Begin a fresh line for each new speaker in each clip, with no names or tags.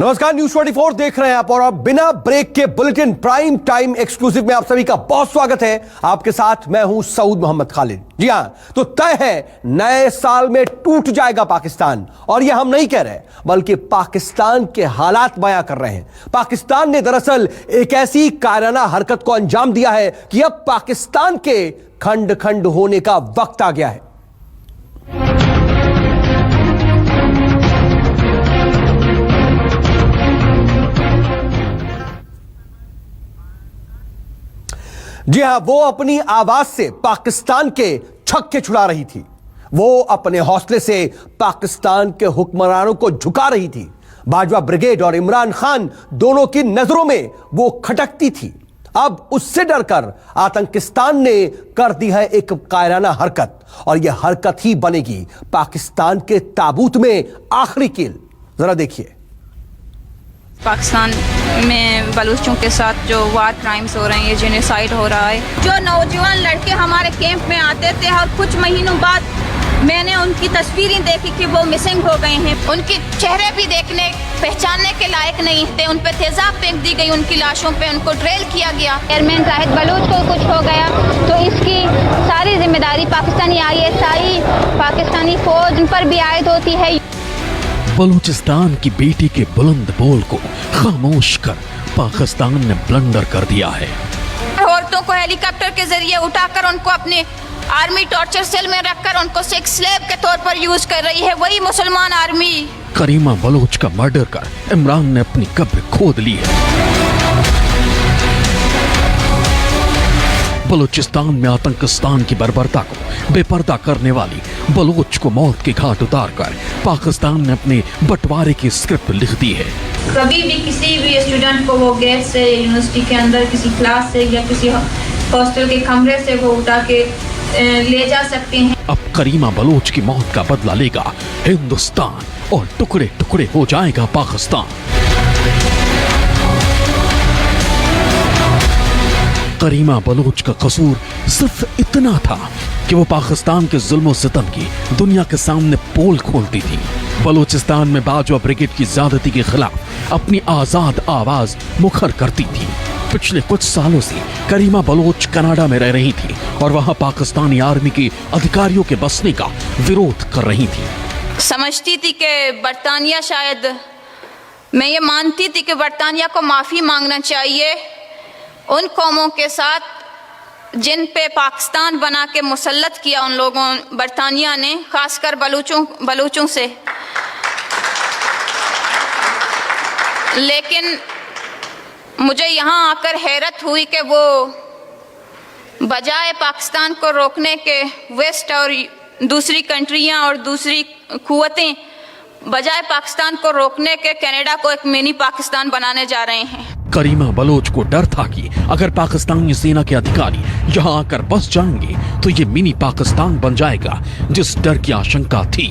नमस्कार, न्यूज 24 देख रहे हैं आप और बिना ब्रेक के बुलेटिन प्राइम टाइम एक्सक्लूसिव में आप सभी का बहुत स्वागत है। आपके साथ मैं हूं सऊद मोहम्मद खालिद। जी हां, तो तय है नए साल में टूट जाएगा पाकिस्तान, और यह हम नहीं कह रहे बल्कि पाकिस्तान के हालात बयां कर रहे हैं। पाकिस्तान ने दरअसल एक ऐसी कायराना हरकत को अंजाम दिया है कि अब पाकिस्तान के खंड खंड होने का वक्त आ गया है। जी हां, वो अपनी आवाज से पाकिस्तान के छक्के छुड़ा रही थी। वो अपने हौसले से पाकिस्तान के हुक्मरानों को झुका रही थी। बाजवा ब्रिगेड और इमरान खान दोनों की नजरों में वो खटकती थी। अब उससे डरकर आतंकिस्तान ने कर दी है एक कायराना हरकत, और यह हरकत ही बनेगी पाकिस्तान के ताबूत में आखिरी कील। जरा देखिए।
पाकिस्तान में बलूचों के साथ जो वार क्राइम्स हो रहे हैं, ये जेनोसाइड हो रहा है। जो नौजवान लड़के हमारे कैंप में आते थे और कुछ महीनों बाद मैंने उनकी तस्वीरें देखी कि वो मिसिंग हो गए हैं। उनके चेहरे भी देखने पहचानने के लायक नहीं थे। उन पे तेजाब फेंक दी गई, उनकी लाशों पे उनको ड्रिल किया गया। एयरमैन जाहिद बलूच को कुछ हो गया तो इसकी सारी जिम्मेदारी पाकिस्तानी ISI, पाकिस्तानी फौज पर भी आयद होती है।
बलूचिस्तान की बेटी के बुलंद बोल को खामोश कर पाकिस्तान ने ब्लंडर कर दिया है।
औरतों को हेलीकॉप्टर के जरिए उठाकर उनको अपने आर्मी टॉर्चर सेल में रखकर उनको सेक्स स्लेव के तौर पर यूज कर रही है वही मुसलमान आर्मी।
करीमा बलोच का मर्डर कर इमरान ने अपनी कब्र खोद ली है। बलूचिस्तान में आतंकिस्तान की बर्बरता को बेपर्दा करने वाली बलोच को मौत के घाट उतारकर पाकिस्तान ने अपने बंटवारे की स्क्रिप्ट लिख दी है।
कभी भी किसी भी स्टूडेंट को वो गेट से, यूनिवर्सिटी के अंदर किसी क्लास से या किसी हॉस्टल के कमरे से वो उठा के ले जा सकते हैं।
अब करीमा बलोच की मौत का बदला लेगा हिंदुस्तान और टुकड़े टुकड़े हो जाएगा पाकिस्तान। करीमा बलोच का कसूर सिर्फ इतना था कि वो पाकिस्तान के जुल्म सितम की दुनिया के सामने पोल खोलती थी। बलूचिस्तान में बाजवा ब्रिगेड की ज्यादती के खिलाफ अपनी आजाद आवाज मुखर करती थी। पिछले कुछ सालों से करीमा बलोच कनाडा में रह रही थी और वहां पाकिस्तानी आर्मी के अधिकारियों के बसने का विरोध कर रही थी।
समझती थी कि बरतानिया, शायद मैं ये मानती थी कि बरतानिया को माफी मांगना चाहिए उन कौमों के साथ जिन पे पाकिस्तान बना के मुसल्लत किया उन लोगों बरतानिया ने, खासकर बलूचों से। लेकिन मुझे यहाँ आकर हैरत हुई कि वो बजाय पाकिस्तान को रोकने के वेस्ट और दूसरी कंट्रियाँ और दूसरी कुव्वतें बजाय पाकिस्तान को रोकने के कनाडा को एक मिनी पाकिस्तान बनाने जा रहे हैं।
करीमा बलोच को डर था कि अगर पाकिस्तानी सेना के अधिकारी यहाँ आकर बस जाएंगे तो ये मिनी पाकिस्तान बन जाएगा। जिस डर की आशंका थी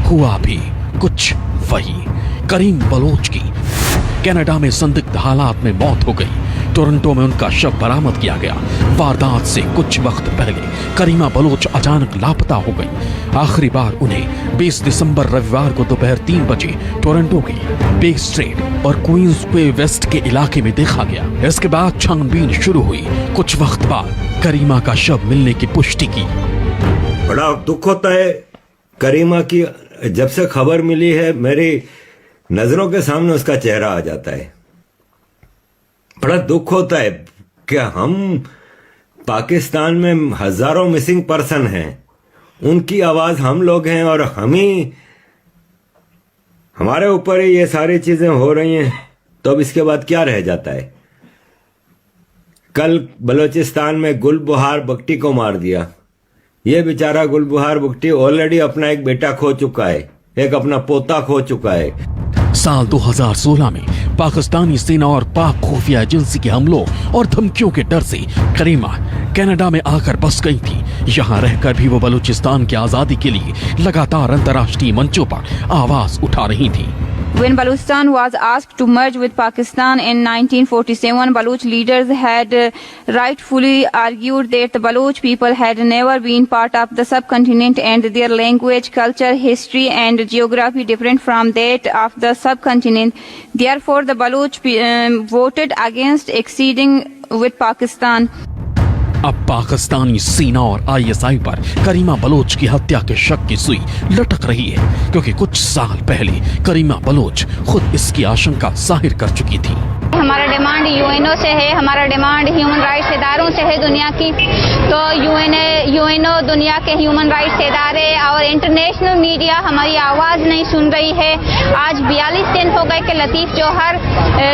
हुआ भी कुछ वही। करीम बलोच की कनाडा में संदिग्ध हालात में मौत हो गई। टोरंटो में उनका शव बरामद किया गया। वारदात से कुछ वक्त पहले करीमा बलोच अचानक लापता हो गई। आखिरी बार उन्हें 20 दिसंबर रविवार को दोपहर 3 बजे टोरंटो के बे स्ट्रीट और क्वींसवे वेस्ट के इलाके में देखा गया। इसके बाद छानबीन शुरू हुई। कुछ वक्त बाद करीमा का शव मिलने की पुष्टि की।
बड़ा दुख होता है करीमा की, जब से खबर मिली है मेरी नजरों के सामने उसका चेहरा आ जाता है। बड़ा दुख होता है कि हम पाकिस्तान में हजारों मिसिंग पर्सन हैं, उनकी आवाज हम लोग हैं और हमारे ऊपर ही ये सारी चीजें हो रही हैं, तो अब इसके बाद क्या रह जाता है। कल बलूचिस्तान में गुलबहार बख्टी को मार दिया। ये बेचारा गुलबहार बख्टी ऑलरेडी अपना एक बेटा खो चुका है, एक अपना पोता खो चुका है।
साल 2016 में पाकिस्तानी सेना और पाक खुफिया एजेंसी के हमलों और धमकियों के डर से करीमा कनाडा में आकर बस गई थी। यहाँ रहकर भी वो बलूचिस्तान की आजादी के लिए लगातार अंतर्राष्ट्रीय मंचों पर आवाज उठा रही थी।
When Balochistan was asked to merge with Pakistan in 1947, Baloch leaders had rightfully argued that the Baloch people had never been part of the subcontinent and their language, culture, history and geography different from that of the subcontinent. Therefore, the Baloch voted against acceding with Pakistan.
अब पाकिस्तानी सेना और ISI पर करीमा Bloch की हत्या के शक की सुई लटक रही है, क्योंकि कुछ साल पहले करीमा बलोच खुद इसकी आशंका जाहिर कर चुकी थी।
हमारा डिमांड यूएनओ से है, हमारा डिमांड ह्यूमन राइट्स इदारों से है दुनिया की। तो यूएनओ दुनिया के ह्यूमन राइट्स इदारे और इंटरनेशनल मीडिया हमारी आवाज़ नहीं सुन रही है। आज 42 दिन हो गए कि लतीफ़ जौहर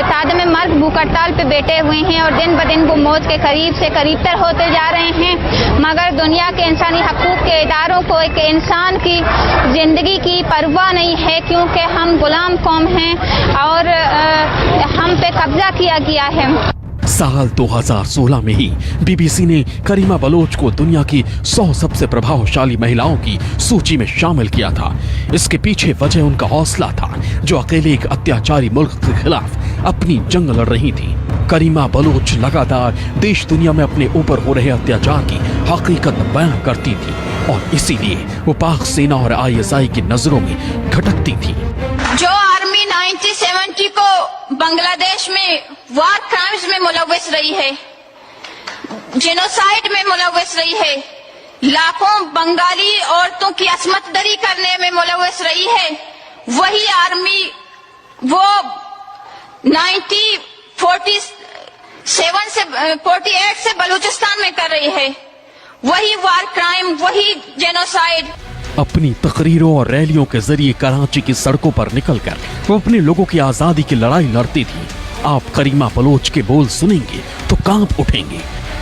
तादम मर्ग भूख हड़ताल पे बैठे हुए हैं और दिन ब दिन वो मौत के करीब से करीबतर होते जा रहे हैं, मगर दुनिया के इंसानी हकूक़ के इदारों को एक इंसान की ज़िंदगी की परवाह नहीं है, क्योंकि हम गुलाम कौम हैं और हम पे कब्जा किया गया है।
साल 2016 में ही बीबीसी ने करीमा बलोच को दुनिया की 100 सबसे प्रभावशाली महिलाओं की सूची में शामिल किया था। इसके पीछे वजह उनका हौसला था, जो अकेले एक अत्याचारी मुल्क के खिलाफ अपनी जंग लड़ रही थी। करीमा बलोच लगातार देश दुनिया में अपने ऊपर हो रहे अत्याचार की हकीकत बयां करती थी और इसीलिए वो पाक सेना और आईएसआई की नजरों में खटकती थी।
जो आर्मी 1970 को बांग्लादेश में वार क्राइम्स में मुलव्वस रही है, जेनोसाइड में मुलव्वस रही है, लाखों बंगाली औरतों की असमत दरी करने में मुलव्वस रही है, वही आर्मी वो 48 से बलूचिस्तान में कर रही है। वही वार क्राइम, वही जेनोसाइड।
अपनी तकरीरों और रैलियों के जरिए कराची की सड़कों पर निकलकर वो अपने लोगों की आजादी की लड़ाई लड़ती थी। आप करीमा बलोच के बोल सुनेंगे तो कांप उठेंगे।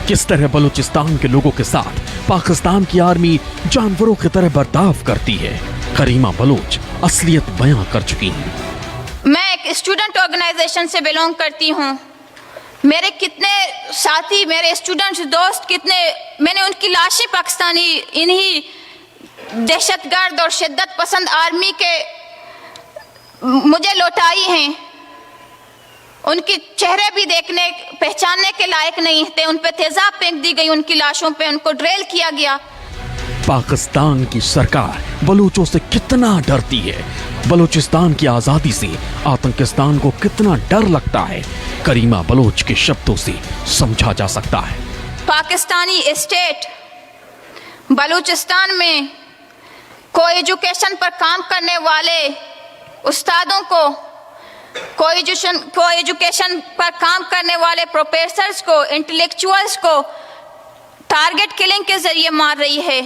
किस तरह बलूचिस्तान के लोगों के साथ पाकिस्तान की आर्मी जानवरों की तरह बर्ताव करती है, करीमा बलोच असलियत बयां कर चुकी हैं।
मैं एक स्टूडेंट ऑर्गेनाइजेशन से बिलोंग करती हूँ। मेरे कितने साथी, मेरे स्टूडेंट्स, दोस्त कितने, मैंने उनकी लाशें पाकिस्तानी इन्हीं दहशतगर्द और शिद्दत पसंद आर्मी के मुझे लौटाई हैं। उनके चेहरे भी देखने पहचानने के लायक नहीं थे। उन पे तेजाब फेंक दी गई, उनकी लाशों पे उनको ड्रिल किया गया।
पाकिस्तान की सरकार बलूचों से कितना डरती है, बलूचिस्तान की आजादी से आतंकिस्तान को कितना डर लगता है, करीमा बलोच के शब्दों से समझा जा सकता है।
पाकिस्तानी स्टेट बलूचिस्तान में को एजुकेशन पर काम करने वाले उस्तादों को, को एजुकेशन पर काम करने वाले प्रोफेसर्स को, इंटेलेक्चुअल्स को टारगेट किलिंग के जरिए मार रही है।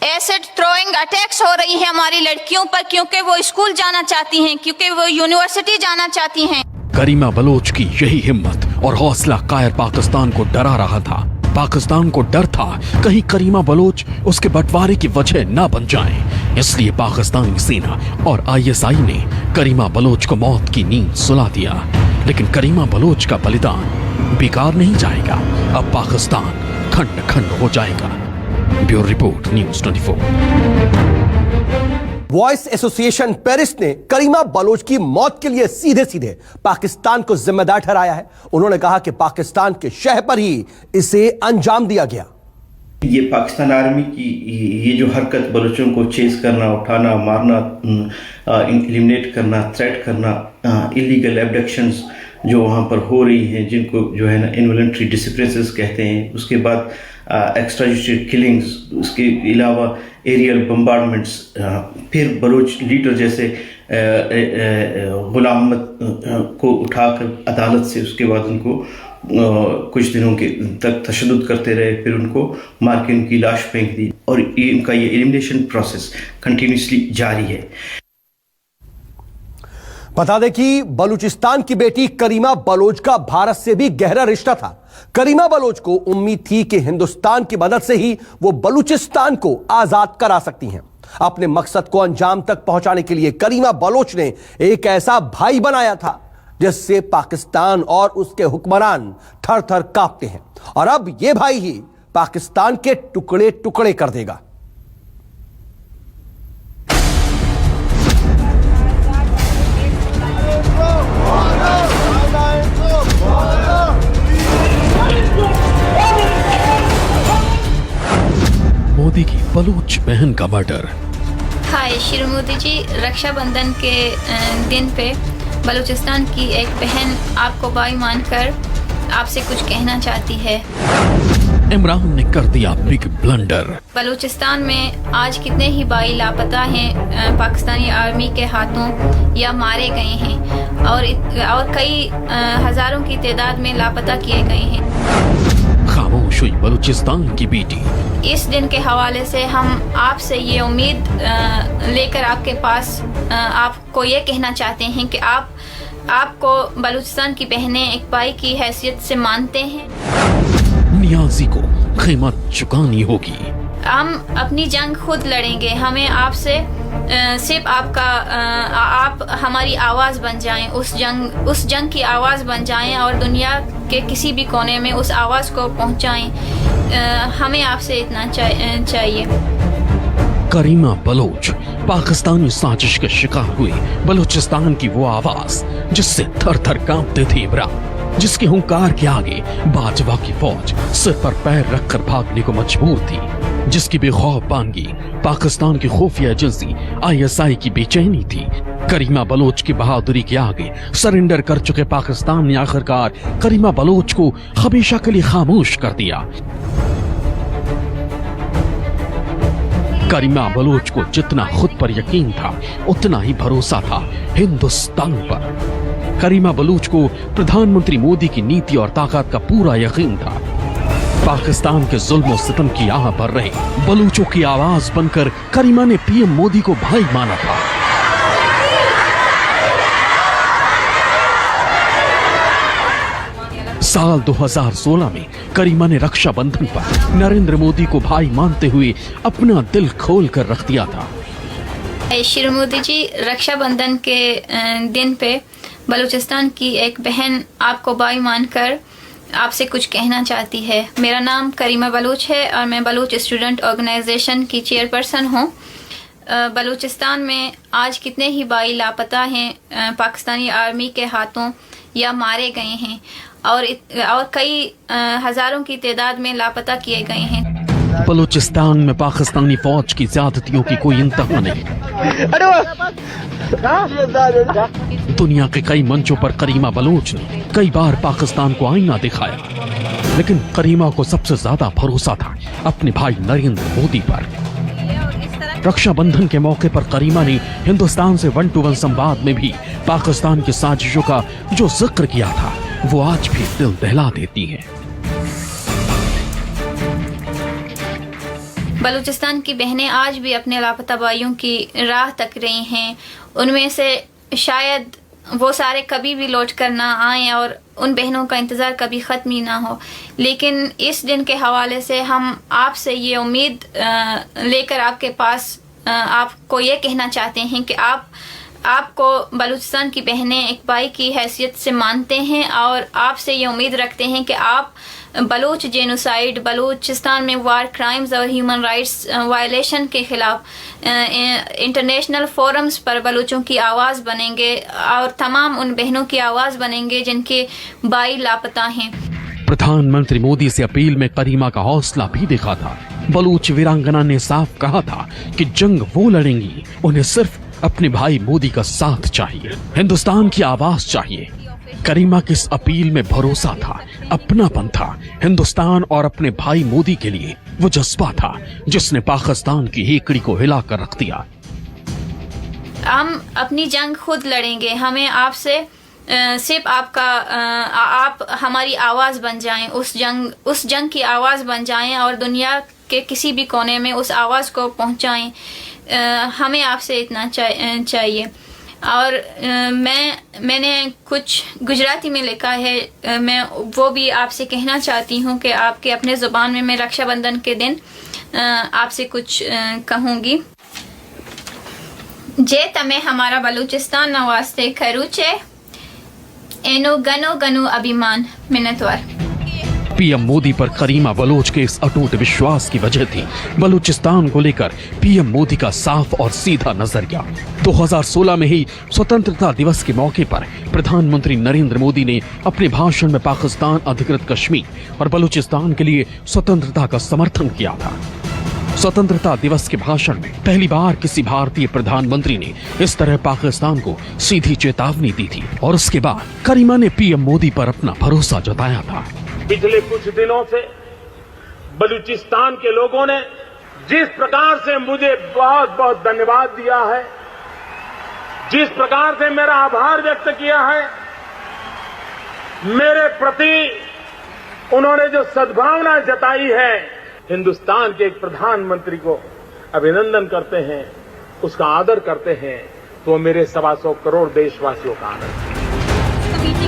एसिड थ्रोइंग अटैक्स हो रही है हमारी लड़कियों पर, क्योंकि वो स्कूल जाना चाहती हैं, क्योंकि वो यूनिवर्सिटी जाना चाहती हैं।
करीमा बलोच की यही हिम्मत और हौसला कायर पाकिस्तान को डरा रहा था। पाकिस्तान को डर था कहीं करीमा बलोच उसके बंटवारे की वजह न बन जाएं। इसलिए पाकिस्तानी सेना और आईएसआई ने करीमा बलोच को मौत की नींद सुला दिया। लेकिन करीमा बलोच का बलिदान बेकार नहीं जाएगा। अब पाकिस्तान खंड खंड हो जाएगा। Bureau report, news 24।
Voice association Paris ने करीमा बलोच की मौत के लिए सीधे सीधे पाकिस्तान को जिम्मेदार ठहराया है। उन्होंने कहा कि पाकिस्तान के शह पर ही इसे अंजाम दिया गया।
ये पाकिस्तान आर्मी की ये जो हरकत, बलोचों को चेस करना, उठाना, मारना, एलिमिनेट करना, थ्रेट करना, इलीगल एब्डक्शंस जो वहाँ पर हो रही हैं, जिनको जो है ना इनवॉलंटरी डिसअपीयरेंसेस कहते हैं, उसके बाद एक्स्ट्राजुडिशियल किलिंग्स, उसके अलावा एरियल बम्बार्डमेंट्स, फिर बलोच लीडर जैसे गुलाम अहमद को उठाकर अदालत से उसके बाद उनको कुछ दिनों के तक तशद्दुद करते रहे, फिर उनको मार के उनकी लाश फेंक दी और इनका ये एलिमिनेशन प्रोसेस कंटिन्यूसली जारी है।
बता दें कि बलूचिस्तान की बेटी करीमा बलोच का भारत से भी गहरा रिश्ता था। करीमा बलोच को उम्मीद थी कि हिंदुस्तान की मदद से ही वो बलूचिस्तान को आजाद करा सकती हैं। अपने मकसद को अंजाम तक पहुंचाने के लिए करीमा बलोच ने एक ऐसा भाई बनाया था जिससे पाकिस्तान और उसके हुक्मरान थर थर कांपते हैं। और अब ये भाई ही पाकिस्तान के टुकड़े टुकड़े कर देगा।
मोदी की बलूच बहन का मर्डर।
हाय श्री मोदी जी, रक्षाबंधन के दिन पे बलूचिस्तान की एक बहन आपको भाई मानकर आपसे कुछ कहना चाहती है।
इमरान ने कर दिया बिग ब्लंडर।
बलूचिस्तान में आज कितने ही भाई लापता हैं पाकिस्तानी आर्मी के हाथों या मारे गए हैं और कई हजारों की तादाद में लापता किए गए हैं।
खामोश हुई बलूचिस्तान की बेटी।
इस दिन के हवाले से हम आपसे ये उम्मीद लेकर आपके पास आपको ये कहना चाहते हैं कि आपको बलूचिस्तान की बहनें एक भाई की हैसियत से मानते हैं।
नियाजी को कीमत चुकानी होगी।
हम अपनी जंग खुद लड़ेंगे। हमें आपसे सिर्फ आप हमारी आवाज बन जाएं, उस जंग की आवाज बन जाएं और दुनिया के किसी भी कोने में उस आवाज को पहुंचाएं। हमें आपसे इतना चाहिए।
करीमा बलोच पाकिस्तानी साजिश के शिकार हुई बलूचिस्तान की वो आवाज जिससे थर थर कांपते थे इमरान, जिसके हुंकार के आगे बाजवा की फौज सिर पर पैर रखकर भागने को मजबूर थी, जिसकी बेखौफ बानगी पाकिस्तान की खुफिया एजेंसी ISI की बेचैनी थी। करीमा बलोच की बहादुरी के आगे सरेंडर कर चुके पाकिस्तान ने आखिरकार करीमा बलोच को हमेशा के लिए खामोश कर दिया। करीमा बलोच को जितना खुद पर यकीन था उतना ही भरोसा था हिंदुस्तान पर। करीमा बलोच को प्रधानमंत्री मोदी की नीति और ताकत का पूरा यकीन था। पाकिस्तान के जुल्म और सितम की आह पर रहे बलूचों की आवाज बनकर करीमा ने PM मोदी को भाई माना था। साल 2016 में करीमा ने रक्षाबंधन पर नरेंद्र मोदी को भाई मानते हुए अपना दिल खोल कर रख दिया था।
श्री मोदी जी, रक्षाबंधन के दिन पे बलूचिस्तान की एक बहन आपको भाई मानकर आपसे कुछ कहना चाहती है। मेरा नाम करीमा बलूच है और मैं बलूच स्टूडेंट ऑर्गेनाइजेशन की चेयरपर्सन हूँ। बलूचिस्तान में आज कितने ही भाई लापता हैं पाकिस्तानी आर्मी के हाथों या मारे गए हैं और कई हजारों की तादाद में लापता किए गए हैं।
बलूचिस्तान में पाकिस्तानी फौज की ज्यादतियों की कोई इंतहा नहीं। दुनिया के कई मंचों पर करीमा बलूच ने कई बार पाकिस्तान को आईना दिखाया, लेकिन करीमा को सबसे ज्यादा भरोसा था अपने भाई नरेंद्र मोदी पर। रक्षाबंधन के मौके पर करीमा ने हिंदुस्तान से 1-to-1 संवाद में भी पाकिस्तान की साजिशों का जो जिक्र किया था वो आज भी दिल दहला देती है।
बलूचिस्तान की बहनें आज भी अपने लापता भाइयों की राह तक रही हैं। उनमें से शायद वो सारे कभी भी लौट कर ना आए और उन बहनों का इंतज़ार कभी ख़त्म ही ना हो, लेकिन इस दिन के हवाले से हम आपसे ये उम्मीद लेकर आपके पास आपको ये कहना चाहते हैं कि आपको बलूचिस्तान की बहनें एक भाई की हैसियत से मानते हैं और आपसे ये उम्मीद रखते हैं कि आप बलूच जेनोसाइड, बलूचिस्तान में वार क्राइम्स और ह्यूमन राइट्स वायलेशन के खिलाफ इंटरनेशनल फोरम्स पर बलूचों की आवाज़ बनेंगे और तमाम उन बहनों की आवाज़ बनेंगे जिनके भाई लापता हैं।
प्रधानमंत्री मोदी से अपील में करीमा का हौसला भी दिखा था। बलूच वीरांगना ने साफ कहा था कि जंग वो लड़ेंगी, उन्हें सिर्फ अपने भाई मोदी का साथ चाहिए, हिंदुस्तान की आवाज चाहिए। करीमा की इस अपील में भरोसा था, अपनापन था, हिंदुस्तान और अपने भाई मोदी के लिए वो जज्बा था जिसने पाकिस्तान की हेकड़ी को हिला कर रख दिया।
हम अपनी जंग खुद लड़ेंगे। हमें आपसे सिर्फ आप हमारी आवाज बन जाएं, उस जंग की आवाज बन जाएं और दुनिया के किसी भी कोने में उस आवाज को पहुंचाएं। हमें आपसे इतना चाहिए। और मैंने कुछ गुजराती में लिखा है, मैं वो भी आपसे कहना चाहती हूँ कि आपके अपने ज़ुबान में मैं रक्षाबंधन के दिन आपसे कुछ कहूँगी। जे तमे हमारा बलूचिस्तान नवास्ते खरू छे, एनो गनो गनो अभिमान मिन्नतवार।
पीएम मोदी पर करीमा बलोच के इस अटूट विश्वास की वजह थी बलूचिस्तान को लेकर पीएम मोदी का साफ और सीधा नजरिया। 2016 में ही स्वतंत्रता दिवस के मौके पर प्रधानमंत्री नरेंद्र मोदी ने अपने भाषण में पाकिस्तान अधिकृत कश्मीर और बलूचिस्तान के लिए स्वतंत्रता का समर्थन किया था। स्वतंत्रता दिवस के भाषण में पहली बार किसी भारतीय प्रधानमंत्री ने इस तरह पाकिस्तान को सीधी चेतावनी दी थी और उसके बाद करीमा ने पीएम मोदी पर अपना भरोसा जताया था।
पिछले कुछ दिनों से बलूचिस्तान के लोगों ने जिस प्रकार से मुझे बहुत बहुत धन्यवाद दिया है, जिस प्रकार से मेरा आभार व्यक्त किया है, मेरे प्रति उन्होंने जो सद्भावना जताई है, हिंदुस्तान के एक प्रधानमंत्री को अभिनंदन करते हैं, उसका आदर करते हैं, तो मेरे 125 करोड़ देशवासियों का आदर है।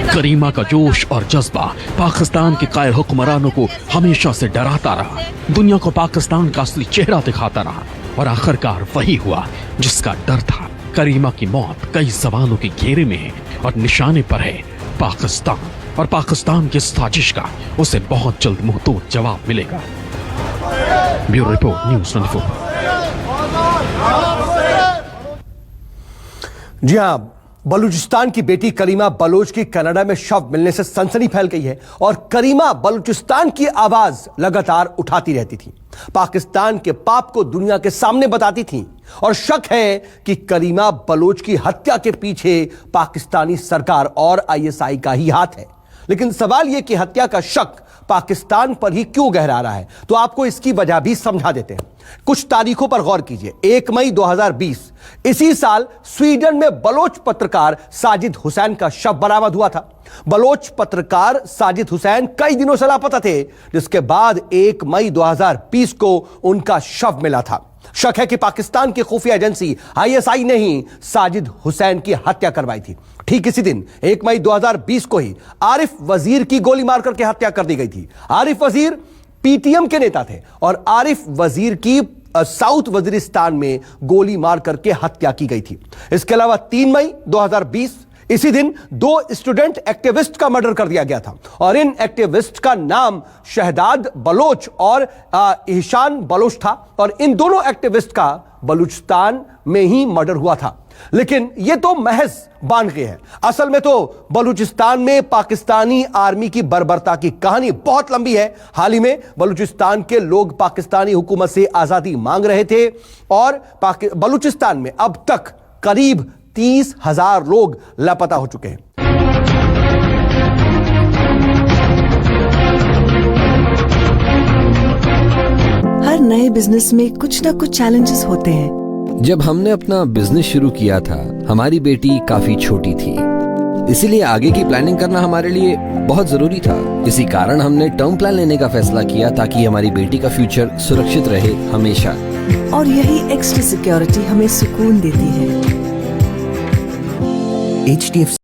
करीमा का जोश और जज्बा पाकिस्तान के कायर हुक्मरानों को हमेशा से डराता रहा, दुनिया को पाकिस्तान का असली चेहरा दिखाता रहा और आखिरकार वही हुआ जिसका डर था। करीमा की मौत कई सवालों के घेरे में है और निशाने पर है पाकिस्तान, और पाकिस्तान की साजिश का उसे बहुत जल्द मुंहतोड़ जवाब मिलेगा। Bureau report, news 24।
जी हां, बलूचिस्तान की बेटी करीमा बलोच की कनाडा में शव मिलने से सनसनी फैल गई है और करीमा बलूचिस्तान की आवाज लगातार उठाती रहती थी, पाकिस्तान के पाप को दुनिया के सामने बताती थी और शक है कि करीमा बलोच की हत्या के पीछे पाकिस्तानी सरकार और आईएसआई का ही हाथ है। लेकिन सवाल यह कि हत्या का शक पाकिस्तान पर ही क्यों गहरा रहा है, तो आपको इसकी वजह भी समझा देते हैं। कुछ तारीखों पर गौर कीजिए। 1 मई 2020 इसी साल स्वीडन में बलोच पत्रकार साजिद हुसैन का शव बरामद हुआ था। बलोच पत्रकार साजिद हुसैन कई दिनों से लापता थे, जिसके बाद 1 मई 2020 को उनका शव मिला था। शक है कि पाकिस्तान की खुफिया एजेंसी आईएसआई ने ही साजिद हुसैन की हत्या करवाई थी। ठीक इसी दिन 1 मई 2020 को ही आरिफ वजीर की गोली मारकर के हत्या कर दी गई थी। आरिफ वजीर पीटीएम के नेता थे और आरिफ वजीर की साउथ वजीरिस्तान में गोली मार करके हत्या की गई थी। इसके अलावा 3 मई 2020 इसी दिन 2 स्टूडेंट एक्टिविस्ट का मर्डर कर दिया गया था और इन एक्टिविस्ट का नाम शहदाद बलोच और ईशान बलोच था और इन दोनों एक्टिविस्ट का बलूचिस्तान में ही मर्डर हुआ था। लेकिन यह तो महज बानगी है। असल में तो बलूचिस्तान में पाकिस्तानी आर्मी की बर्बरता की कहानी बहुत लंबी है। हाल ही में बलूचिस्तान के लोग पाकिस्तानी हुकूमत से आजादी मांग रहे थे और बलूचिस्तान में अब तक करीब 30,000 लोग लापता हो चुके हैं।
हर नए बिजनेस में कुछ ना कुछ चैलेंजेस होते हैं।
जब हमने अपना बिजनेस शुरू किया था, हमारी बेटी काफी छोटी थी, इसीलिए आगे की प्लानिंग करना हमारे लिए बहुत जरूरी था। इसी कारण हमने टर्म प्लान लेने का फैसला किया ताकि हमारी बेटी का फ्यूचर सुरक्षित रहे हमेशा।
और यही एक्स्ट्रा सिक्योरिटी हमें सुकून देती है।
HDFC